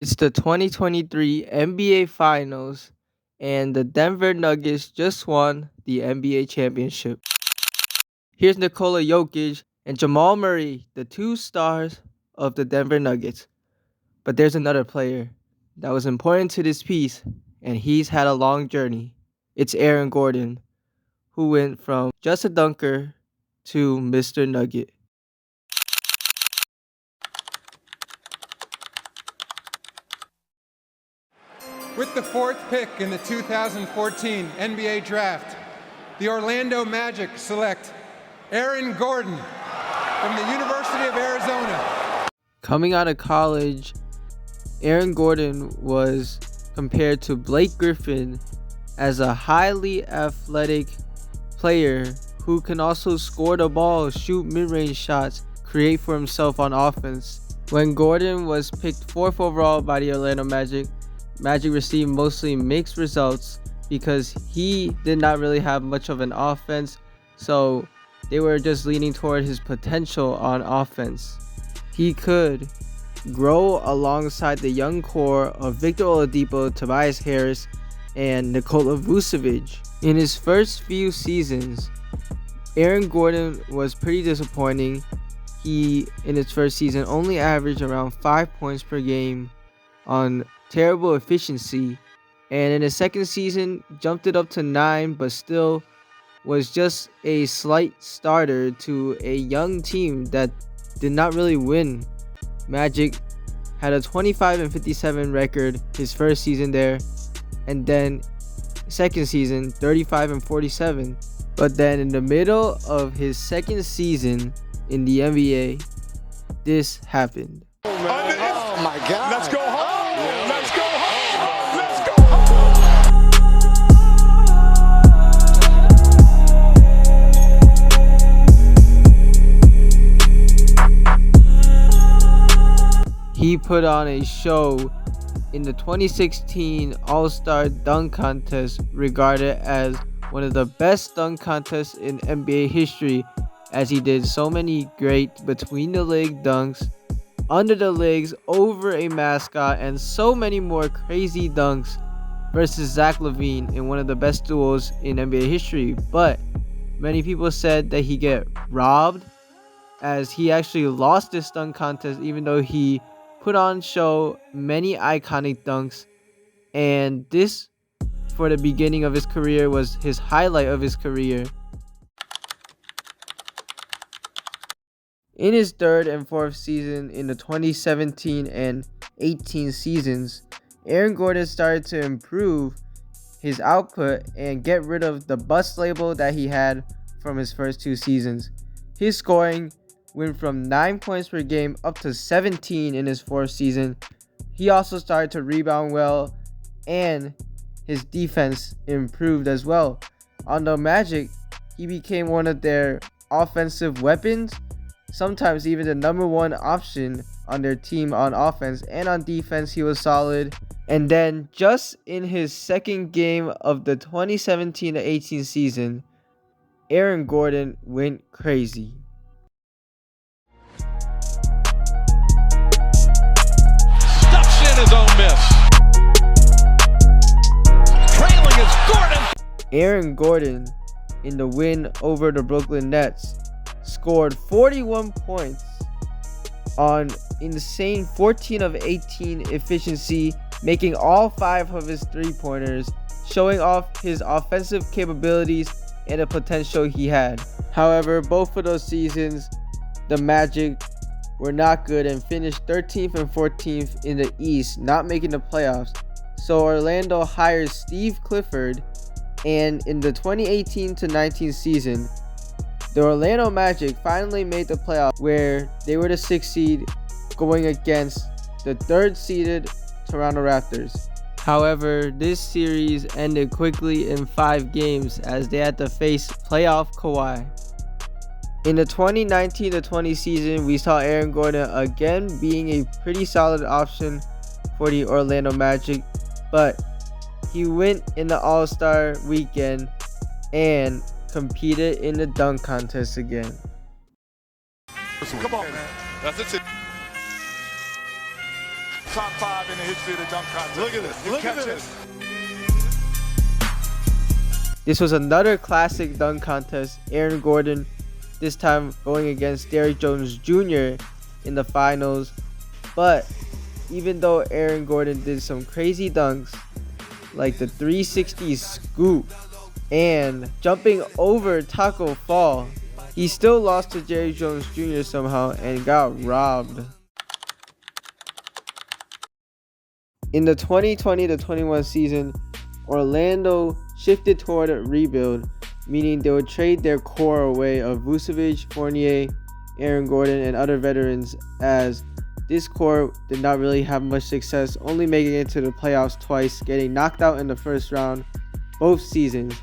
It's the 2023 NBA Finals, and the Denver Nuggets just won the NBA championship. Here's Nikola Jokic and Jamal Murray, the two stars of the Denver Nuggets. But there's another player that was important to this piece, and he's had a long journey. It's Aaron Gordon, who went from just a dunker to Mr. Nugget. With the fourth pick in the 2014 NBA Draft, the Orlando Magic select Aaron Gordon from the University of Arizona. Coming out of college, Aaron Gordon was compared to Blake Griffin as a highly athletic player who can also score the ball, shoot mid-range shots, create for himself on offense. When Gordon was picked 4th overall by the Orlando Magic, Magic received mostly mixed results because he did not really have much of an offense, so they were just leaning toward his potential on offense. He could grow alongside the young core of Victor Oladipo, Tobias Harris, and Nikola Vucevic. In his first few seasons, Aaron Gordon was pretty disappointing. He, in his first season, only averaged around 5 points per game on terrible efficiency, and in his second season jumped it up to 9, but still was just a slight starter to a young team that did not really win. Magic had a 25-57 record his first season there, and then second season 35-47. But then in the middle of his second season in the NBA, this happened. Oh my God. Let's go home. Let's go home. Let's go He put on a show in the 2016 All-Star Dunk Contest, regarded as one of the best dunk contests in NBA history, as he did so many great between the leg dunks, under the legs, over a mascot, and so many more crazy dunks versus Zach LaVine in one of the best duels in NBA history. But many people said that he get robbed, as he actually lost this dunk contest even though he put on show many iconic dunks, and this, for the beginning of his career, was his highlight of his career. In his third and fourth season in the 2017 and 18 seasons, Aaron Gordon started to improve his output and get rid of the bust label that he had from his first 2 seasons. His scoring went from 9 points per game up to 17 in his 4th season. He also started to rebound well, and his defense improved as well. On the Magic, he became one of their offensive weapons, sometimes even the number 1 option on their team on offense, and on defense he was solid. And then just in his second game of the 2017-18 season, Aaron Gordon went crazy. Stuffs in his own miss. Trailing is Gordon. Aaron Gordon, in the win over the Brooklyn Nets, scored 41 points on insane 14 of 18 efficiency, making all 5 of his 3-pointers, showing off his offensive capabilities and the potential he had. However, both of those seasons, the Magic were not good and finished 13th and 14th in the East, not making the playoffs. So Orlando hires Steve Clifford, and in the 2018-19 season, the Orlando Magic finally made the playoffs, where they were the 6th seed going against the 3rd seeded Toronto Raptors. However, this series ended quickly in 5 games as they had to face playoff Kawhi. In the 2019-20 season, we saw Aaron Gordon again being a pretty solid option for the Orlando Magic, but he went in the All-Star weekend and competed in the dunk contest again. Come on, man. That's it. top 5 in the history of the dunk contest. Look at this. Look at this. This was another classic dunk contest. Aaron Gordon, this time going against Derrick Jones Jr. in the finals. But even though Aaron Gordon did some crazy dunks, like the 360 scoop and jumping over Taco Fall, he still lost to Derrick Jones Jr. somehow and got robbed. In the 2020-21 season, Orlando shifted toward a rebuild, meaning they would trade their core away of Vucevic, Fournier, Aaron Gordon, and other veterans, as this core did not really have much success, only making it to the playoffs twice, getting knocked out in the first round both seasons.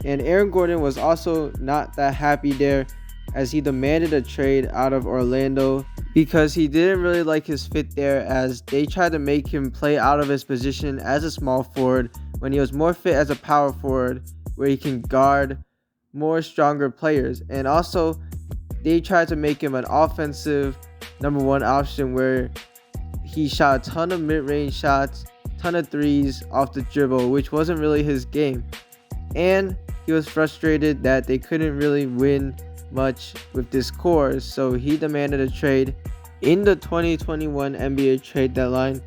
And Aaron Gordon was also not that happy there, as he demanded a trade out of Orlando because he didn't really like his fit there, as they tried to make him play out of his position as a small forward when he was more fit as a power forward, where he can guard more stronger players. And also they tried to make him an offensive number one option, where he shot a ton of mid-range shots, ton of threes off the dribble, which wasn't really his game. And he was frustrated that they couldn't really win much with this core, so he demanded a trade. In the 2021 NBA trade deadline,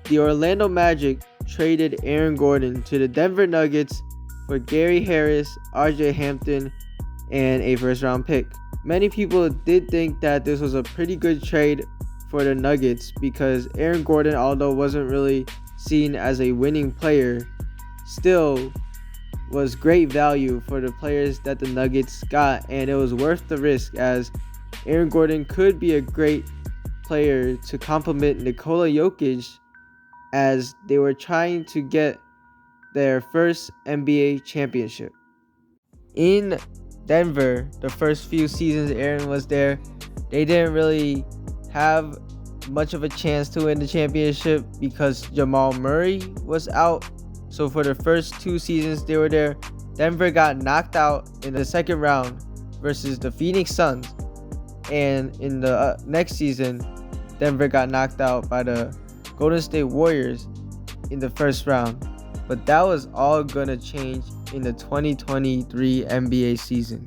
the Orlando Magic traded Aaron Gordon to the Denver Nuggets for Gary Harris, RJ Hampton, and a first round pick. Many people did think that this was a pretty good trade for the Nuggets, because Aaron Gordon, although wasn't really seen as a winning player, still was great value for the players that the Nuggets got, and it was worth the risk, as Aaron Gordon could be a great player to complement Nikola Jokic, as they were trying to get their first NBA championship. In Denver, the first few seasons Aaron was there, they didn't really have much of a chance to win the championship because Jamal Murray was out. So for the first 2 seasons they were there, Denver got knocked out in the second round versus the Phoenix Suns. And in the next season, Denver got knocked out by the Golden State Warriors in the first round. But that was all gonna change in the 2023 NBA season.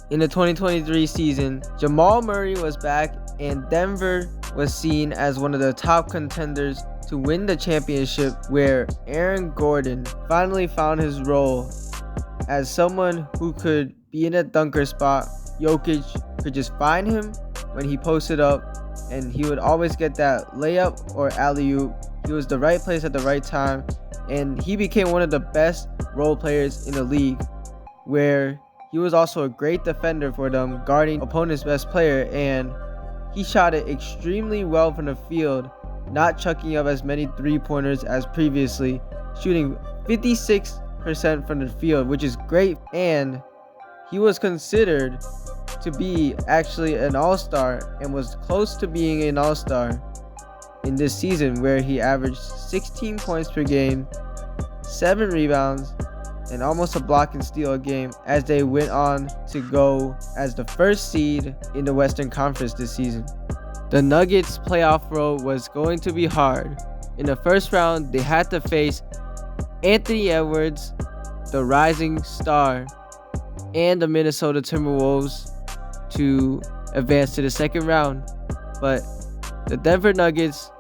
In the 2023 season, Jamal Murray was back, and Denver was seen as one of the top contenders to win the championship, where Aaron Gordon finally found his role as someone who could be in a dunker spot. Jokic could just find him when he posted up, and he would always get that layup or alley-oop. He was the right place at the right time, and he became one of the best role players in the league, where he was also a great defender for them, guarding opponent's best player, and he shot it extremely well from the field, not chucking up as many three-pointers as previously, shooting 56% from the field, which is great. And he was considered to be actually an all-star, and was close to being an all-star in this season, where he averaged 16 points per game, 7 rebounds, and almost a block and steal a game, as they went on to go as the first seed in the Western Conference this season. The Nuggets' playoff road was going to be hard. In the first round, they had to face Anthony Edwards, the rising star, and the Minnesota Timberwolves to advance to the second round. But the Denver Nuggets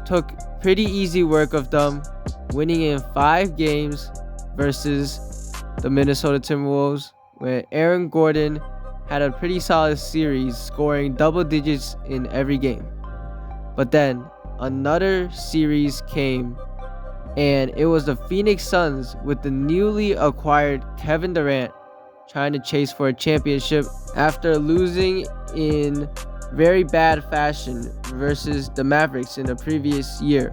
took pretty easy work of them, winning in 5 games versus the Minnesota Timberwolves, where Aaron Gordon had a pretty solid series, scoring double digits in every game. But then another series came, and it was the Phoenix Suns with the newly acquired Kevin Durant trying to chase for a championship after losing in very bad fashion versus the Mavericks in the previous year.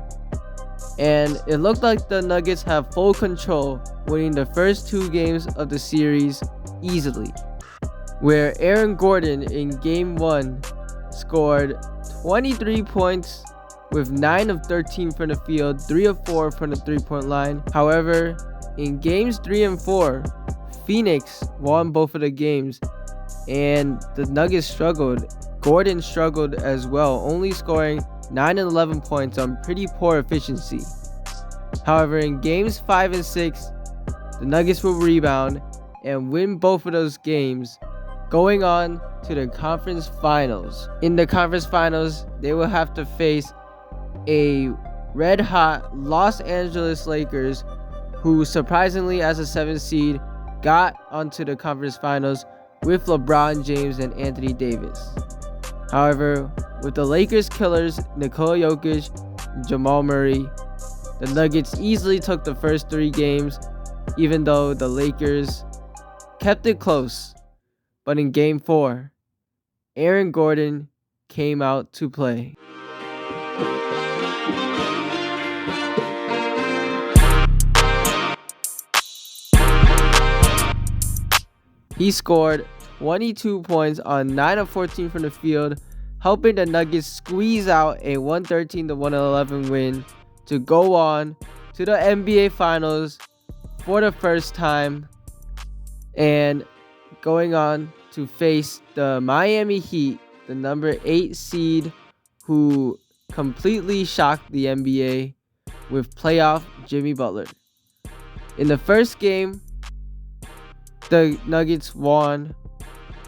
And it looked like the Nuggets have full control, winning the first 2 games of the series easily, where Aaron Gordon in Game 1 scored 23 points with 9 of 13 from the field, 3 of 4 from the three-point line. However, in Games 3 and 4, Phoenix won both of the games, and the Nuggets struggled. Gordon struggled as well, only scoring 9 and 11 points on pretty poor efficiency. However, in games 5 and 6, the Nuggets will rebound and win both of those games, going on to the conference finals. In the conference finals, they will have to face a red-hot Los Angeles Lakers, who surprisingly, as a 7th seed, got onto the conference finals with LeBron James and Anthony Davis. However, with the Lakers killers Nikola Jokic and Jamal Murray, the Nuggets easily took the first 3 games, even though the Lakers kept it close. But in Game 4, Aaron Gordon came out to play. He scored 22 points on 9 of 14 from the field, helping the Nuggets squeeze out a 113-111 win to go on to the NBA Finals for the first time and going on to face the Miami Heat, the number 8 seed, who completely shocked the NBA with playoff Jimmy Butler. In the first game, the Nuggets won,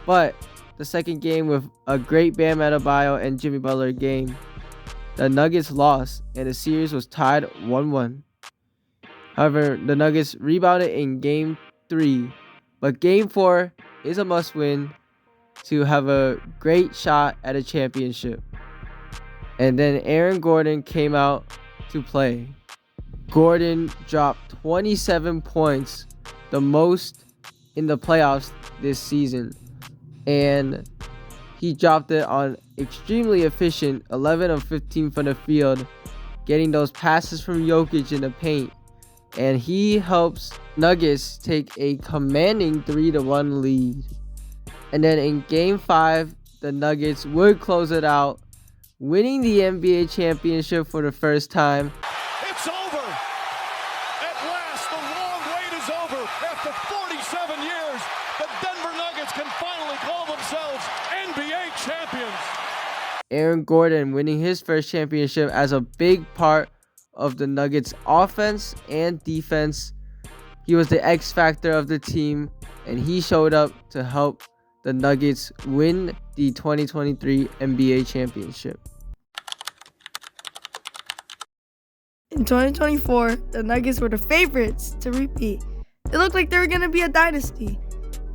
but the second game, with a great Bam Adebayo and Jimmy Butler game, the Nuggets lost and the series was tied 1-1. However, the Nuggets rebounded in Game 3, but Game 4 is a must-win to have a great shot at a championship. And then Aaron Gordon came out to play. Gordon dropped 27 points, the most in the playoffs this season, and he dropped it on extremely efficient 11 of 15 from the field, getting those passes from Jokic in the paint, and he helps Nuggets take a commanding 3-1 lead. And then in Game 5, the Nuggets would close it out, winning the NBA championship for the first time. It's over. At last, the long wait is over. After 47 years, the Denver Nuggets can finally call themselves NBA champions. Aaron Gordon winning his first championship as a big part of the Nuggets offense and defense. He was the X factor of the team, and he showed up to help the Nuggets win the 2023 NBA championship. In 2024, the Nuggets were the favorites to repeat. It looked like they were going to be a dynasty.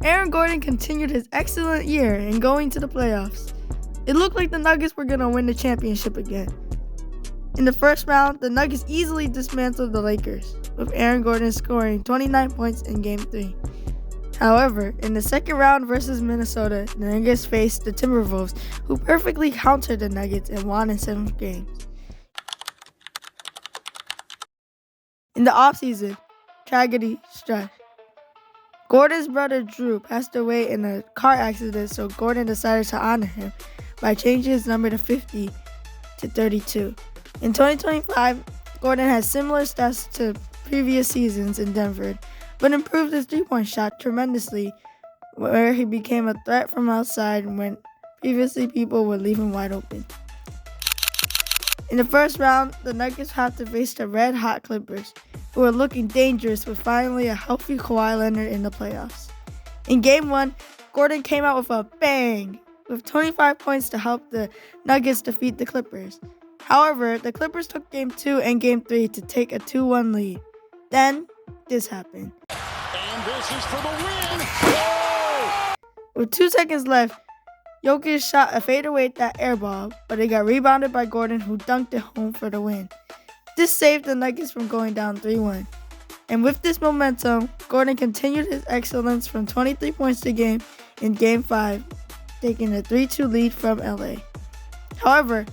Aaron Gordon continued his excellent year in going to the playoffs. It looked like the Nuggets were going to win the championship again. In the first round, the Nuggets easily dismantled the Lakers, with Aaron Gordon scoring 29 points in Game 3. However, in the second round versus Minnesota, the Nuggets faced the Timberwolves, who perfectly countered the Nuggets and won in 7 games. In the offseason, tragedy struck. Gordon's brother Drew passed away in a car accident, so Gordon decided to honor him by changing his number to 50 to 32. In 2025, Gordon had similar stats to previous seasons in Denver, but improved his three-point shot tremendously, where he became a threat from outside when previously people would leave him wide open. In the first round, the Nuggets had to face the red-hot Clippers, who were looking dangerous with finally a healthy Kawhi Leonard in the playoffs. In Game 1, Gordon came out with a bang, with 25 points to help the Nuggets defeat the Clippers. However, the Clippers took Game 2 and Game 3 to take a 2-1 lead. Then, this happened. And this is for the win. Oh! With 2 seconds left, Jokic shot a fadeaway at that air ball, but it got rebounded by Gordon, who dunked it home for the win. This saved the Nuggets from going down 3-1. And with this momentum, Gordon continued his excellence from 23 points a game in Game 5, taking a 3-2 lead from LA. However,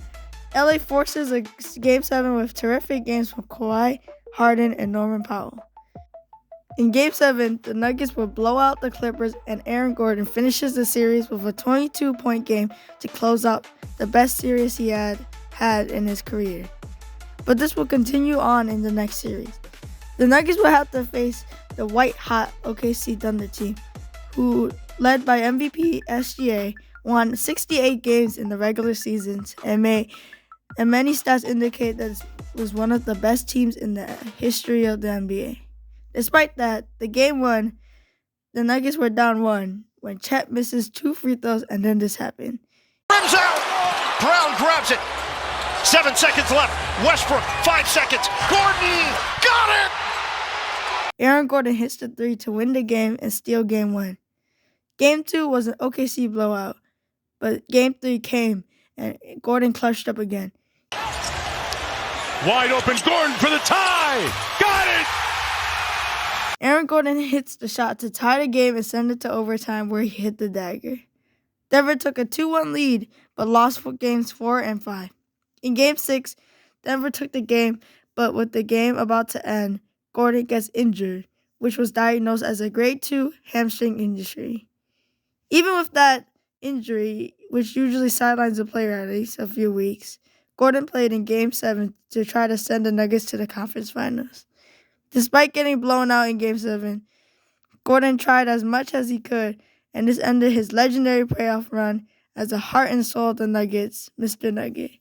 LA forces a Game 7 with terrific games from Kawhi, Harden, and Norman Powell. In Game 7, the Nuggets would blow out the Clippers, and Aaron Gordon finishes the series with a 22-point game to close out the best series he had in his career. But this will continue on in the next series. The Nuggets will have to face the white-hot OKC Thunder team, who, led by MVP SGA, won 68 games in the regular seasons, and many stats indicate that it was one of the best teams in the history of the NBA. Despite that, the game won. The Nuggets were down 1 when Chet misses 2 free throws, and then this happened. Rims out. Brown grabs it. 7 seconds left. Westbrook, 5 seconds. Gordon got it. Aaron Gordon hits the 3 to win the game and steal Game 1. Game 2 was an OKC blowout, but Game 3 came, and Gordon clutched up again. Wide open Gordon for the tie. Got it. Aaron Gordon hits the shot to tie the game and send it to overtime, where he hit the dagger. Denver took a 2-1 lead, but lost for games 4 and 5. In Game 6, Denver took the game, but with the game about to end, Gordon gets injured, which was diagnosed as a grade 2 hamstring injury. Even with that injury, which usually sidelines a player at least a few weeks, Gordon played in Game 7 to try to send the Nuggets to the conference finals. Despite getting blown out in Game 7, Gordon tried as much as he could, and this ended his legendary playoff run as the heart and soul of the Nuggets, Mr. Nugget.